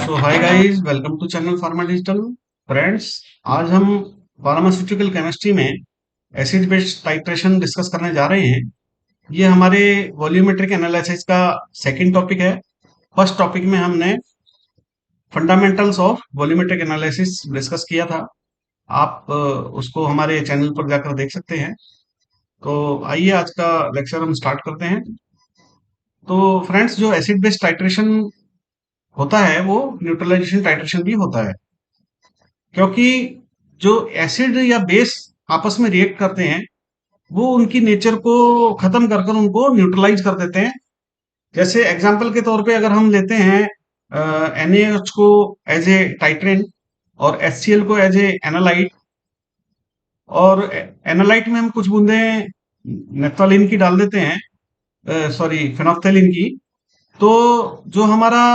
So hi guys, welcome to channel pharma digital. Friends, आज हम pharmaceutical chemistry में acid base titration discuss करने जा रहे हैं। ये हमारे वॉल्यूमेट्रिक एनालिसिस का सेकंड टॉपिक है। फर्स्ट टॉपिक में हमने fundamentals of volumetric analysis discuss किया था। आप उसको हमारे चैनल पर जाकर देख सकते हैं। तो आइए आज का लेक्चर हम स्टार्ट करते हैं। तो फ्रेंड्स, जो एसिड बेस टाइट्रेशन होता है वो न्यूट्रलाइजेशन टाइट्रेशन भी होता है, क्योंकि जो एसिड या बेस आपस में रिएक्ट करते हैं वो उनकी नेचर को खत्म कर कर उनको न्यूट्रलाइज कर देते हैं। जैसे एग्जांपल के तौर पे अगर हम लेते हैं NaOH को एज ए टाइट्रेंट और HCl को एज ए एनालाइट, और एनालाइट में हम कुछ बूंदे नेफ्थलीन की डाल देते हैं, सॉरी फेनोल्फथालीन की। तो जो हमारा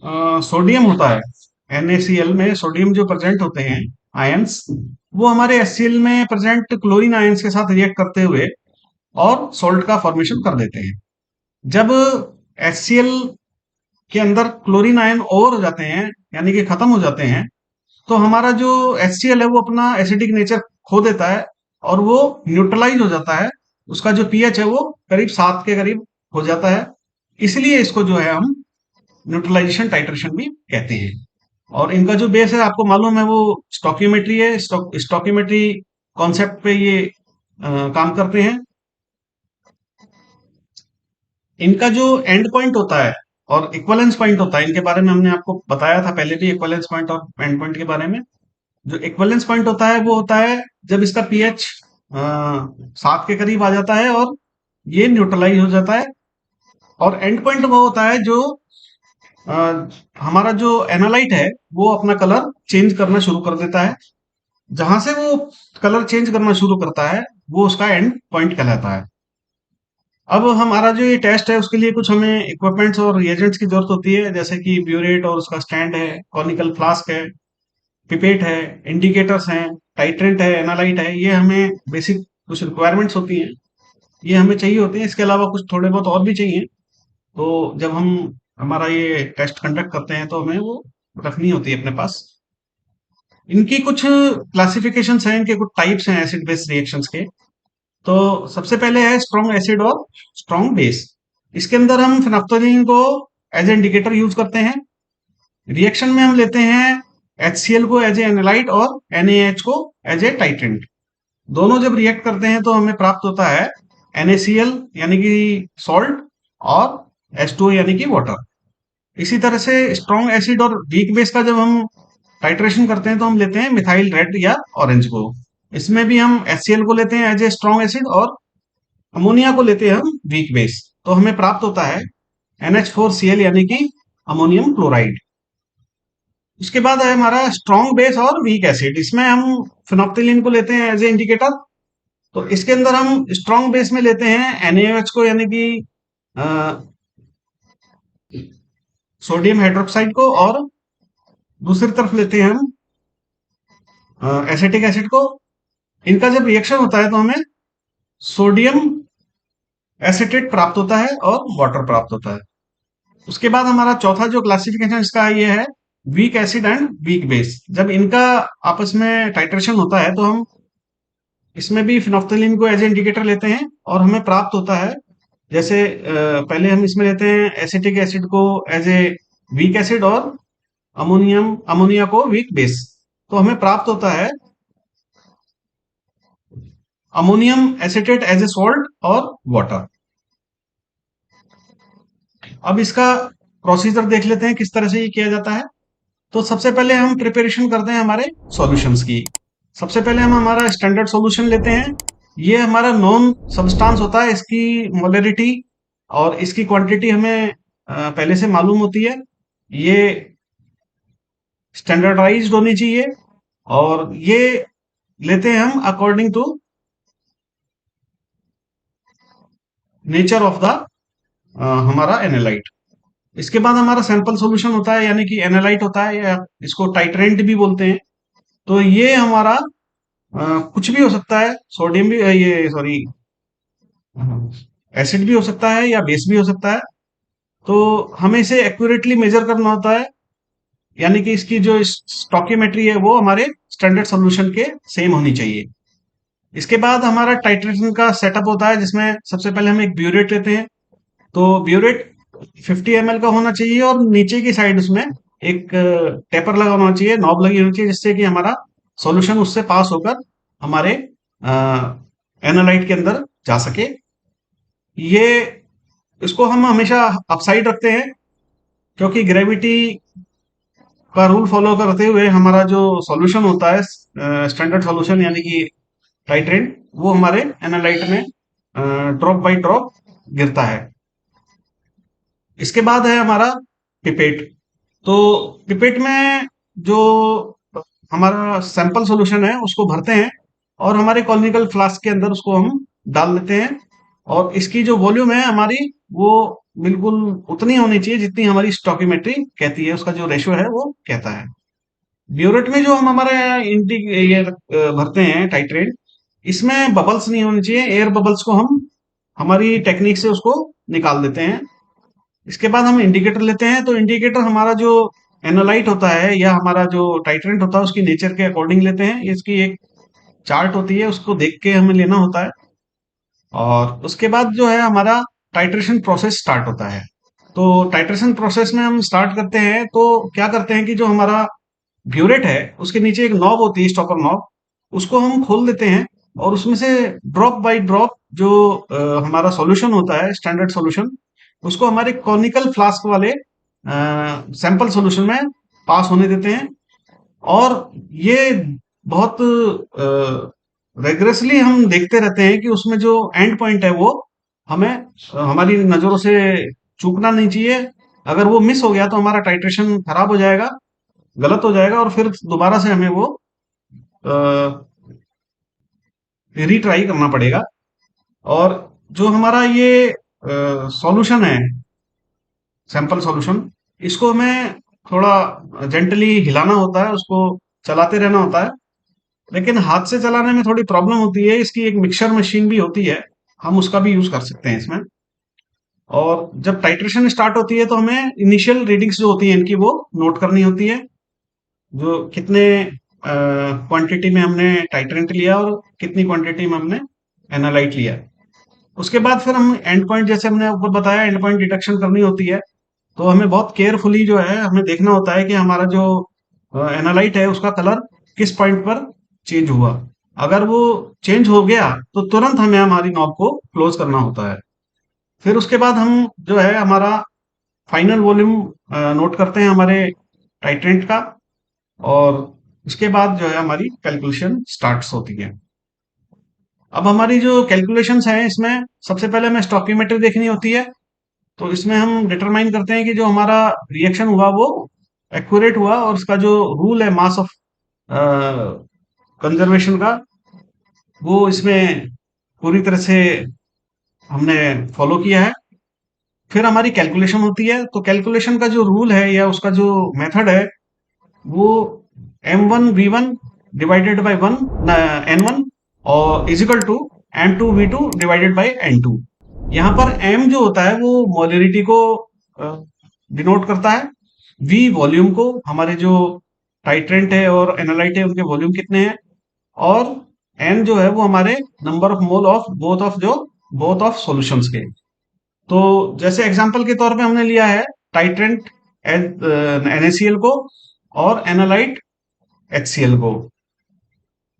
सोडियम होता है, NaCl में सोडियम जो प्रेजेंट होते हैं आयंस, वो हमारे HCl में प्रेजेंट क्लोरीन आयंस के साथ रिएक्ट करते हुए और सॉल्ट का फॉर्मेशन कर देते हैं। जब HCl के अंदर क्लोरीन आयन ओवर हो जाते हैं, यानी कि खत्म हो जाते हैं, तो हमारा जो HCl है वो अपना एसिडिक नेचर खो देता है और वो न्यूट्रलाइज हो जाता है। उसका जो पीएच है वो करीब 7 के करीब हो जाता है। इसलिए इसको जो है हम न्यूट्रलाइजेशन टाइट्रेशन भी कहते हैं। और इनका जो बेस है आपको मालूम है, वो स्टोकियोमेट्री है। स्टोकियोमेट्री कॉन्सेप्ट पे ये काम करते हैं। इनका जो एंड पॉइंट होता है और इक्वलेंस पॉइंट होता है, इनके बारे में हमने आपको बताया था पहले भी, इक्वलेंस पॉइंट और एंड पॉइंट के बारे में। जो इक्वलेंस पॉइंट होता है वो होता है जब इसका पीएच 7 के करीब आ जाता है और ये न्यूट्रलाइज हो जाता है। और एंड पॉइंट वो होता है जो अ, हमारा जो एनालाइट है वो अपना कलर चेंज करना शुरू कर देता है। जहां से वो कलर चेंज करना शुरू करता है वो उसका एंड पॉइंट कहलाता है। अब हमारा जो ये टेस्ट है उसके लिए कुछ हमें इक्विपमेंट्स और रिएजेंट्स की जरूरत होती है, जैसे कि ब्यूरेट और उसका स्टैंड है, कॉनिकल फ्लास्क है, पिपेट है, इंडिकेटर्स हैं, टाइट्रेंट है, एनालाइट है। ये हमें बेसिक कुछ रिक्वायरमेंट्स होती हैं, ये हमें चाहिए होती हैं। इसके अलावा कुछ थोड़े बहुत और भी चाहिए। तो जब हम हमारा ये टेस्ट कंडक्ट करते हैं तो हमें वो रखनी होती है अपने पास। इनकी कुछ क्लासिफिकेशंस हैं, इनके कुछ टाइप्स हैं एसिड बेस रिएक्शंस के। तो सबसे पहले है स्ट्रॉन्ग एसिड और स्ट्रॉन्ग बेस। इसके अंदर हम फिनोल्फथालीन को एज इंडिकेटर यूज करते हैं। रिएक्शन में हम लेते हैं HCl को एज ए एनालाइट और NaH को एज ए टाइट्रेंट। दोनों जब रिएक्ट करते हैं तो हमें प्राप्त होता है NaCl यानी कि सॉल्ट और H2O यानी कि वाटर। इसी तरह से स्ट्रॉन्ग एसिड और वीक बेस का जब हम टाइट्रेशन करते हैं तो हम लेते हैं मिथाइल रेड या ऑरेंज को। इसमें भी हम HCl को लेते हैं एज ए स्ट्रॉन्ग एसिड और अमोनिया को लेते हैं हम वीक बेस। तो हमें प्राप्त होता है NH4Cl यानी कि अमोनियम क्लोराइड। उसके बाद है हमारा स्ट्रॉन्ग बेस और वीक एसिड। इसमें हम फिनोल्फथालीन को लेते हैं एज ए इंडिकेटर। तो इसके अंदर हम स्ट्रॉन्ग बेस में लेते हैं NaOH को यानी कि सोडियम हाइड्रोक्साइड को, और दूसरी तरफ लेते हैं हम एसिटिक एसिड को। इनका जब रिएक्शन होता है तो हमें सोडियम एसिटेट प्राप्त होता है और वाटर प्राप्त होता है। उसके बाद हमारा चौथा जो क्लासिफिकेशन इसका ये है weak acid and weak base. जब इनका आपस में टाइट्रेशन होता है तो हम इसमें भी फिनोल्फथालीन को एज इंडिकेटर लेते हैं और हमें प्राप्त होता है, जैसे पहले हम इसमें लेते हैं एसिटिक एसिड को एज ए वीक एसिड और अमोनिया को वीक बेस। तो हमें प्राप्त होता है ammonium acetate as a salt और वाटर। अब इसका प्रोसीजर देख लेते हैं किस तरह से ये किया जाता है। तो सबसे पहले हम प्रिपरेशन करते हैं हमारे सॉल्यूशंस की। सबसे पहले हम हमारा स्टैंडर्ड सॉल्यूशन लेते हैं। ये हमारा नॉन सब्सटेंस होता है, इसकी मोलरिटी और इसकी क्वांटिटी हमें पहले से मालूम होती है। ये स्टैंडर्डाइज्ड होनी चाहिए और ये लेते हैं हम according to nature of the हमारा एनालाइट। इसके बाद हमारा सैंपल सॉल्यूशन होता है, यानी कि एनालाइट होता है, या इसको टाइट्रेंट भी बोलते हैं। तो ये हमारा कुछ भी हो सकता है, सोडियम भी ये सॉरी एसिड भी हो सकता है या बेस भी हो सकता है। तो हमें इसे एक्यूरेटली मेजर करना होता है यानी कि इसकी जो स्टोकियोमेट्री है वो हमारे स्टैंडर्ड सॉल्यूशन के सेम होनी चाहिए। इसके बाद हमारा टाइट्रेशन का सेटअप होता है, जिसमें सबसे पहले हम एक ब्यूरेट लेते हैं। तो ब्यूरेट 50 ml का होना चाहिए और नीचे की साइड उसमें एक टेपर लगा होना चाहिए, नॉब लगी होनी चाहिए, जिससे कि हमारा सॉल्यूशन उससे पास होकर हमारे एनालाइट के अंदर जा सके। ये इसको हम हमेशा अपसाइड रखते हैं, क्योंकि ग्रेविटी का रूल फॉलो करते हुए हमारा जो सॉल्यूशन होता है, स्टैंडर्ड सॉल्यूशन यानी कि टाइट्रेंट, वो हमारे एनालाइट में ड्रॉप बाय ड्रॉप गिरता है। इसके बाद है हमारा पिपेट। तो पिपेट में जो हमारा सैंपल सॉल्यूशन है उसको भरते हैं और हमारे कॉनिकल फ्लास्क के अंदर उसको हम डाल देते हैं। और इसकी जो वॉल्यूम है हमारी, वो बिल्कुल उतनी होनी चाहिए जितनी हमारी स्टोकियोमेट्री कहती है, उसका जो रेशियो है वो कहता है। ब्यूरेट में जो हम हमारे इंटी ये भरते हैं टाइट्रेट, इसमें बबल्स नहीं होने चाहिए। एयर बबल्स को हम हमारी टेक्निक से उसको निकाल देते हैं। इसके बाद हम इंडिकेटर लेते हैं। तो इंडिकेटर हमारा जो एनालाइट होता है या हमारा जो टाइट्रेंट होता है उसकी नेचर के अकॉर्डिंग लेते हैं। इसकी एक चार्ट होती है, उसको देख के हमें लेना होता है। और उसके बाद जो है हमारा टाइट्रेशन प्रोसेस स्टार्ट होता है। तो टाइट्रेशन प्रोसेस में हम स्टार्ट करते हैं तो क्या करते हैं कि जो हमारा ब्यूरेट है उसके नीचे एक नॉब होती है, स्टॉपर नॉब, उसको हम खोल देते हैं और उसमें से ड्रॉप बाय ड्रॉप जो हमारा सॉल्यूशन होता है, स्टैंडर्ड सॉल्यूशन, उसको हमारे कॉनिकल फ्लास्क वाले सैंपल सॉल्यूशन में पास होने देते हैं। और ये बहुत रेगुलरली हम देखते रहते हैं कि उसमें जो एंड पॉइंट है वो हमें हमारी नजरों से चूकना नहीं चाहिए। अगर वो मिस हो गया तो हमारा टाइट्रेशन खराब हो जाएगा, गलत हो जाएगा, और फिर दोबारा से हमें वो रीट्राई करना पड़ेगा। और जो हमारा ये सॉल्यूशन है, सैंपल सॉल्यूशन, इसको हमें थोड़ा जेंटली हिलाना होता है, उसको चलाते रहना होता है। लेकिन हाथ से चलाने में थोड़ी प्रॉब्लम होती है। इसकी एक मिक्सर मशीन भी होती है, हम उसका भी यूज कर सकते हैं इसमें। और जब टाइट्रेशन स्टार्ट होती है तो हमें इनिशियल रीडिंग्स जो होती है इनकी वो नोट करनी होती है, जो कितने क्वांटिटी में हमने टाइट्रेंट लिया और कितनी क्वांटिटी में हमने एनालाइट लिया। उसके बाद फिर हम एंड पॉइंट, जैसे हमने ऊपर बताया, एंड पॉइंट डिटेक्शन करनी होती है। तो हमें बहुत केयरफुली जो है हमें देखना होता है कि हमारा जो एनालाइट है उसका कलर किस पॉइंट पर चेंज हुआ। अगर वो चेंज हो गया तो तुरंत हमें हमारी नॉब को क्लोज करना होता है। फिर उसके बाद हम जो है हमारा फाइनल वॉल्यूम नोट करते हैं हमारे टाइट्रेंट का। और उसके बाद जो है हमारी कैलकुलेशन स्टार्ट होती है। अब हमारी जो कैलकुलेशंस हैं इसमें सबसे पहले हमें स्टॉकियोमेट्री देखनी होती है। तो इसमें हम डिटरमाइन करते हैं कि जो हमारा रिएक्शन हुआ वो एक्यूरेट हुआ, और उसका जो रूल है मास ऑफ कंजर्वेशन का, वो इसमें पूरी तरह से हमने फॉलो किया है। फिर हमारी कैलकुलेशन होती है। तो कैलकुलेशन का जो रूल है या उसका जो मेथड है वो m1v1 डिवाइडेड बाय 1 n1 और is equal to m2v2 divided by n2। यहाँ पर m जो होता है वो मोलरिटी को डिनोट करता है, v वॉल्यूम को, हमारे जो टाइट्रेंट है और एनालाइट है उनके वॉल्यूम कितने हैं, और n जो है वो हमारे number of mole of both of solutions के। तो जैसे एग्जांपल के तौर पे हमने लिया है टाइट्रेंट NaCl को और एनालाइट HCl को।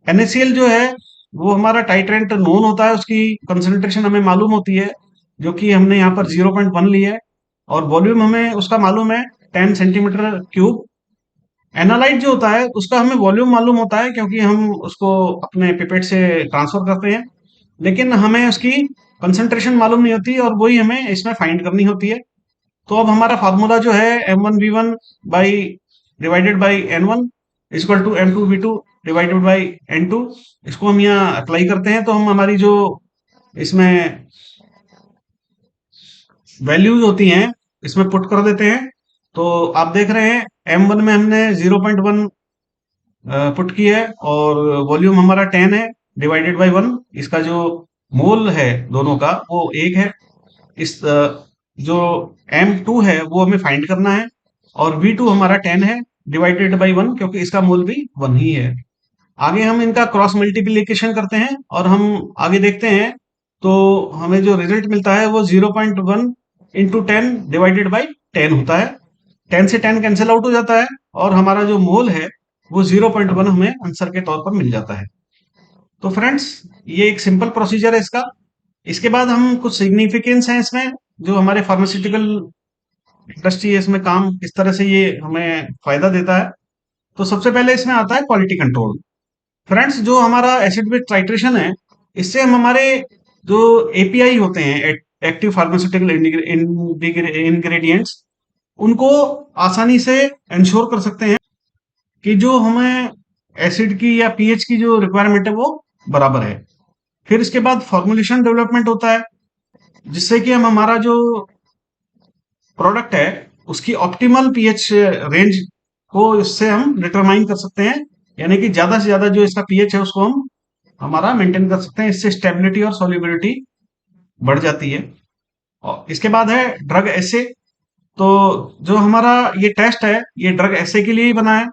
NaCl जो है वो हमारा टाइट्रेंट नोन होता है, उसकी कंसंट्रेशन हमें मालूम होती है, जो कि हमने यहाँ पर 0.1 ली है। और वॉल्यूम हमें उसका मालूम है 10 सेंटीमीटर क्यूब। एनालाइट जो होता है उसका हमें वॉल्यूम मालूम होता है, क्योंकि हम उसको अपने पिपेट से ट्रांसफर करते हैं, लेकिन हमें उसकी कंसंट्रेशन मालूम नहीं होती और वही हमें इसमें फाइंड करनी होती है। तो अब हमारा फार्मूला जो है m1v1 by divided by n1 equal to m2v2 divided by n2, इसको हम यहाँ अप्लाई करते हैं तो हम हमारी जो इसमें वैल्यूज होती हैं इसमें पुट कर देते हैं। तो आप देख रहे हैं m1 में हमने 0.1 पुट की है और वॉल्यूम हमारा 10 है डिवाइडेड बाई 1। इसका जो मोल है दोनों का वो 1 है। इस जो M2 है वो हमें फाइंड करना है, और V2 हमारा 10 है डिवाइडेड बाई 1, क्योंकि इसका मोल भी 1 ही है। आगे हम इनका क्रॉस मल्टीप्लिकेशन करते हैं और हम आगे देखते हैं, तो हमें जो रिजल्ट मिलता है वो 0.1 इंटू 10 डिवाइडेड बाई 10 होता है। 10 से 10 कैंसिल आउट हो जाता है और हमारा जो मोल है वो 0.1 हमें आंसर के तौर पर मिल जाता है। तो फ्रेंड्स, ये एक सिंपल प्रोसीजर है इसका। इसके बाद हम कुछ सिग्निफिकेंस हैं इसमें, जो हमारे फार्मास्यूटिकल इंडस्ट्री है इसमें काम किस तरह से ये हमें फायदा देता है। तो सबसे पहले इसमें आता है क्वालिटी कंट्रोल। फ्रेंड्स, जो हमारा एसिड बेस टाइट्रेशन है, इससे हम हमारे जो एपीआई होते हैं, एक्टिव फार्मास्यूटिकल इंग्रेडिएंट्स, उनको आसानी से इंश्योर कर सकते हैं कि जो हमें एसिड की या पीएच की जो रिक्वायरमेंट है वो बराबर है। फिर इसके बाद फॉर्मुलेशन डेवलपमेंट होता है, जिससे कि हम हमारा जो प्रोडक्ट है उसकी ऑप्टिमल पीएच रेंज को इससे हम डिटरमाइन कर सकते हैं। यानी कि ज्यादा से ज्यादा जो इसका पीएच है उसको हम हमारा मेंटेन कर सकते हैं। इससे स्टेबिलिटी और सॉल्युबिलिटी बढ़ जाती है। और इसके बाद है ड्रग एसे। तो जो हमारा ये टेस्ट है, ये ड्रग एसे के लिए ही बना है,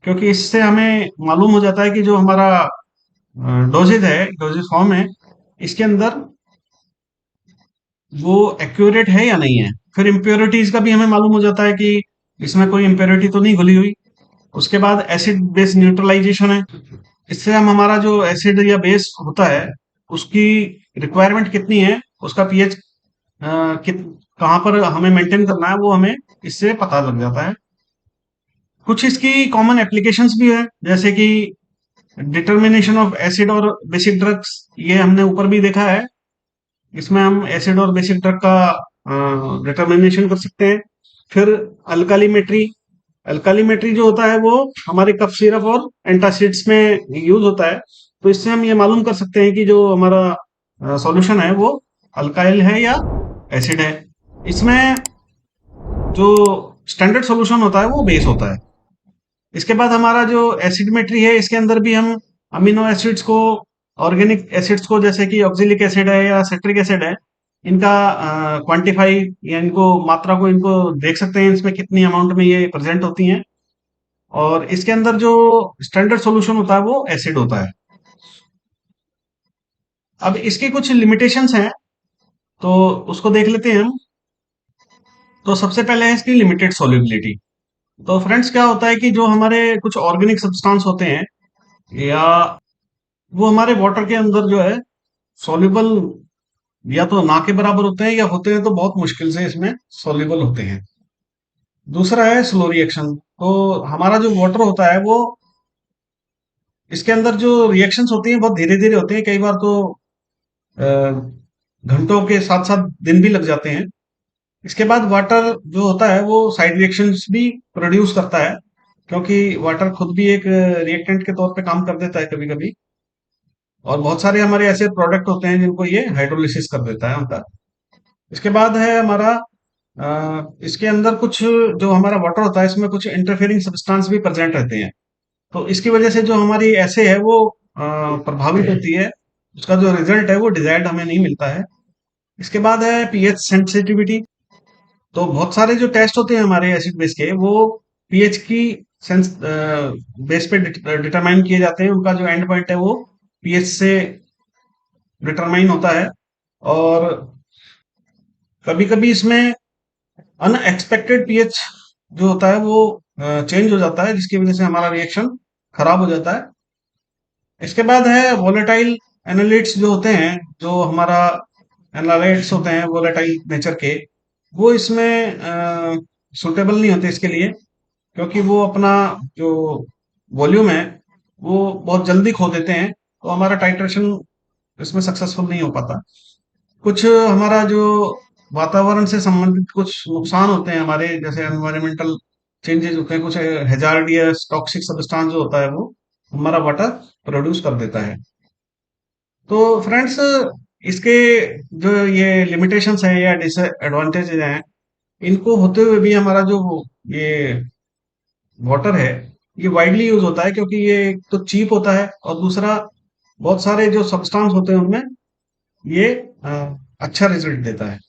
क्योंकि इससे हमें मालूम हो जाता है कि जो हमारा डोजेज है, डोजेज फॉर्म है, इसके अंदर वो एक्यूरेट है या नहीं है। फिर इम्प्योरिटीज का भी हमें मालूम हो जाता है कि इसमें कोई इम्प्योरिटी तो नहीं घुली हुई। उसके बाद एसिड बेस न्यूट्रलाइजेशन है। इससे हम हमारा जो एसिड या बेस होता है उसकी रिक्वायरमेंट कितनी है, उसका पीएच कहाँ पर हमें मेंटेन करना है, वो हमें इससे पता लग जाता है। कुछ इसकी कॉमन एप्लीकेशंस भी है, जैसे कि डिटर्मिनेशन ऑफ एसिड और बेसिक ड्रग्स, ये हमने ऊपर भी देखा है। इसमें हम एसिड और बेसिक ड्रग का डिटर्मिनेशन कर सकते हैं। फिर अल्कालीमेट्री। अल्कालीमेट्री जो होता है वो हमारे कफ सिरप और एंटासिड्स में यूज होता है। तो इससे हम ये मालूम कर सकते हैं कि जो हमारा सॉल्यूशन है वो अल्काइल है या एसिड है। इसमें जो स्टैंडर्ड सॉल्यूशन होता है वो बेस होता है। इसके बाद हमारा जो एसिडमेट्री है, इसके अंदर भी हम अमीनो एसिड्स को, ऑर्गेनिक एसिड्स को, जैसे कि ऑक्सिलिक एसिड है या सिट्रिक एसिड है, इनका क्वांटिफाई या इनको मात्रा को इनको देख सकते हैं, इसमें कितनी अमाउंट में ये प्रेजेंट होती हैं। और इसके अंदर जो स्टैंडर्ड सॉल्यूशन होता है वो एसिड होता है। अब इसके कुछ लिमिटेशंस हैं, तो उसको देख लेते हैं हम। तो सबसे पहले है इसकी लिमिटेड सॉल्युबिलिटी। तो फ्रेंड्स, क्या होता है कि जो हमारे कुछ ऑर्गेनिक सब्सटेंस होते हैं, या वो हमारे वाटर के अंदर जो है सॉल्युबल, या तो ना के बराबर होते हैं, या होते हैं तो बहुत मुश्किल से इसमें सॉल्युबल होते हैं। दूसरा है स्लो रिएक्शन। तो हमारा जो वाटर होता है वो, इसके अंदर जो रिएक्शंस होती हैं बहुत धीरे धीरे होते हैं, कई बार तो अ, घंटों के साथ साथ दिन भी लग जाते हैं। इसके बाद वाटर जो होता है वो साइड रिएक्शंस भी प्रोड्यूस करता है, क्योंकि वाटर खुद भी एक रिएक्टेंट के तौर पे काम कर देता है कभी कभी। और बहुत सारे हमारे ऐसे प्रोडक्ट होते हैं जिनको ये हाइड्रोलिसिस कर देता है उनका। इसके बाद है हमारा इसके अंदर कुछ, जो हमारा वाटर होता है इसमें कुछ इंटरफेयरिंग सब्सटेंस भी प्रेजेंट रहते हैं। तो इसकी वजह से जो हमारी ऐसे है वो प्रभावित होती है। उसका जो रिजल्ट है वो डिजायर्ड हमें नहीं मिलता है। इसके बाद है पीएच सेंसिटिविटी। तो बहुत सारे जो टेस्ट होते हैं हमारे एसिड बेस के, वो पीएच की सेंस बेस पे डिटरमाइन किए जाते हैं। उनका जो एंड पॉइंट है वो पीएच से डिटरमाइन होता है। और कभी कभी इसमें अनएक्सपेक्टेड पीएच जो होता है वो चेंज हो जाता है, जिसकी वजह से हमारा रिएक्शन खराब हो जाता है। इसके बाद है वोलेटाइल एनालिट्स जो होते हैं, जो हमारा एनालाइट्स होते हैं वोलेटाइल नेचर के, वो इसमें सुटेबल नहीं होते इसके लिए, क्योंकि वो अपना जो वॉल्यूम है वो बहुत जल्दी खो देते हैं। तो हमारा टाइट्रेशन इसमें सक्सेसफुल नहीं हो पाता। कुछ हमारा जो वातावरण से संबंधित कुछ नुकसान होते हैं हमारे, जैसे एनवायरमेंटल चेंजेस होते हैं, कुछ हैजार्डियस टॉक्सिक सब्सटेंस जो होता है वो हमारा वाटर प्रोड्यूस कर देता है। तो फ्रेंड्स, इसके जो ये लिमिटेशंस हैं या डिसएडवांटेजेस हैं, इनको होते हुए भी हमारा जो ये वाटर है ये वाइडली यूज होता है, क्योंकि ये एक तो चीप होता है, और दूसरा बहुत सारे जो सब्सटेंस होते हैं उनमें ये अच्छा रिजल्ट देता है।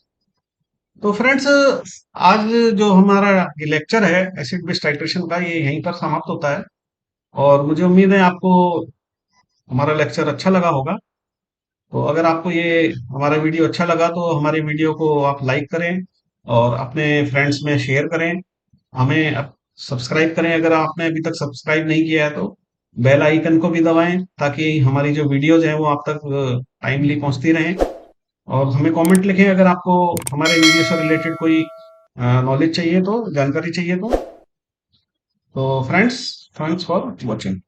तो फ्रेंड्स, आज जो हमारा ये लेक्चर है एसिड बेस टाइट्रेशन का, ये यहीं पर समाप्त होता है। और मुझे उम्मीद है आपको हमारा लेक्चर अच्छा लगा होगा। तो अगर आपको ये हमारा वीडियो अच्छा लगा तो हमारे वीडियो को आप लाइक करें और अपने फ्रेंड्स में शेयर करें। हमें सब्सक्राइब करें अगर आपने अभी तक सब्सक्राइब नहीं किया है तो। बेल आइकन को भी दबाएं ताकि हमारी जो वीडियोज हैं वो आप तक टाइमली पहुंचती रहें। और हमें कमेंट लिखें अगर आपको हमारे वीडियो से रिलेटेड कोई नॉलेज चाहिए तो, जानकारी चाहिए तो। Friends, thanks for watching.